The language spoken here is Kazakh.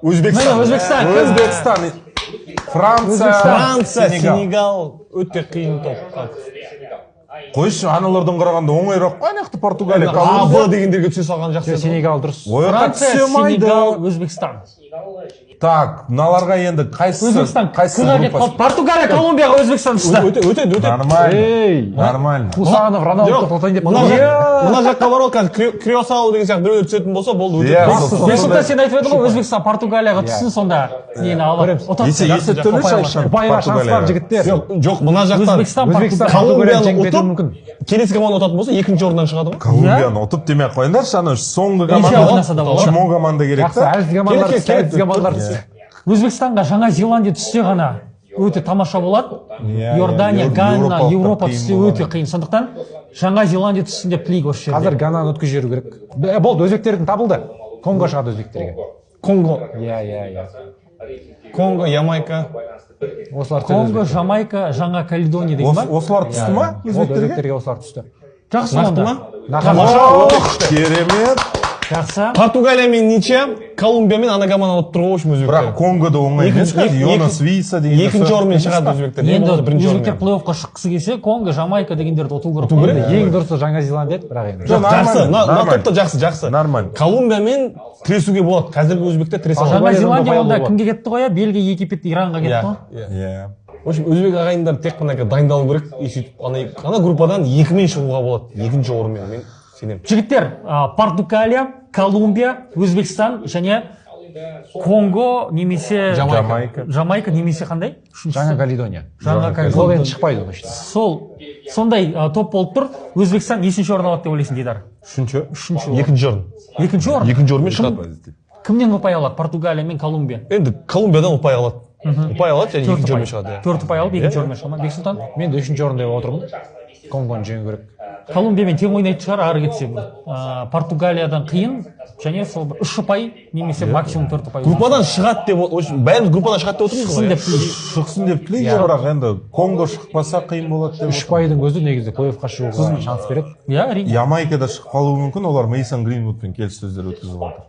Өзбекстан, Франция, Сенегал өте қиын топ. Қойшы, аналардан қарағанда оңайырақ қой, anaқты Португалия, Колумбия дегендерге түсе салған жақсы. Сенегал дұрыс. Франция, Сенегал, Өзбекстан. Так, мыналарға енді Өзбекстан, группасы? Португалия, Колумбияға Өзбекстан түсті. Өтеді. Нормально. Хусанов, Роналду тоқтайын деп. Мына жаққа барып қазір Криосау деген сияқты біреулер түсетін болса, болды өтеді. Бесұлтан сен айтып едің ғой, Өзбекстан Португалияға түссін, сонда нені алып. Есептелі шайшан Ұпайға шанс бар жігіттер. Жоқ, мына жақтан Өзбекстан, Колумбияны ұтып, келесі команда ұтатын болса, екінші орыннан шығады ғой. Колумбияны ұтып демей ақ қойыңдаршы, ана соңғы ойнаса да болады. чмо команда керек Жақсы, та. әлсіз командалар түсті. Өзбекстанға Жаңа Зеландия түссе ғана өте тамаша болады. Иордания, Гана, Европа түссе өте қиын. Сондықтан Жаңа Зеландия түссін деп тілейік осы жерде. Қазір Гананы өткізіп жіберу керек. Болды, өзбектердің табылды. Конго шығады өзбектерге. Конго, Иә. Конго, Ямайка. Осылар Конго, Жамайка, Жаңа Каледония деген бар. Осылар түсті ма өзбектерге? Өзбектерге осылар түсті. Жақсы Нақты онда. ма? Керемет. Жақсы. Португалия мен ничья, Колумбия мен ана команда алып тұруы үшін өзбектер. Бірақ Конгода оңай емес қазір, Йонас Виса деген. Екінші орынмен шығады өзбектер. Енді бірінші өзбектер орынмен. плей-оффқа шыққысы келсе, Конго, Жамайка дегендерді ұту керек. Ең дұрысы Жаңа Зеландия еді, бірақ енді. Жақсы, мына топта жақсы. Нормально. Колумбиямен тіресуге болады. Қазіргі өзбектер тіресе Жаңа алады. Зеландия онда кімге кетті ғой? Бельгия, Египет, Иранға кетті ғой. Иә. В общем, өзбек ағайындар тек қана дайындалу керек. И сөйтіп ана группадан екімен шығуға болады. Екінші орынмен мен сенемін. Жігіттер, Португалия, Колумбия, Өзбекстан және Конго немесе Жамайка немесе қандай? Жаңа Каледония. Жаңа Ол Каледония. енді шықпайды ғой. Сондай топ болып тұр. Өзбекстан нешінші орын алады деп ойлайсың, Дидар? Үшінші Екінші орын. Екінші орын? Екінші орынмен шығады. Кімнен ұпай алады? Португалия мен Колумбия. Енді Колумбиядан ұпай алады. Ұпай алады және екінші орынмен шығады. 4 ұпай алып, екінші орынмен шығады. Бексұлтан? Мен де үшінші орында отырмын. Конгоны жеңу керек. Колумбиямен тең ойнайтын шығар, ары кетсе. Португалиядан қиын және сол 3 ұпай немесе максимум 4 ұпай. Группадан шығады деп, бәріміз группадан шығады деп отырмыз ғой. Шықсын деп тілейік, бірақ енді Конго шықпаса қиын болады деп. 3 ұпайдың өзі негізі плей-оффқа шығуға шанс береді. Иә, әрине. Ямайкада шығып қалуы мүмкін, олар Мейсон Гринвудпен келіссөздер өткізіп отыр.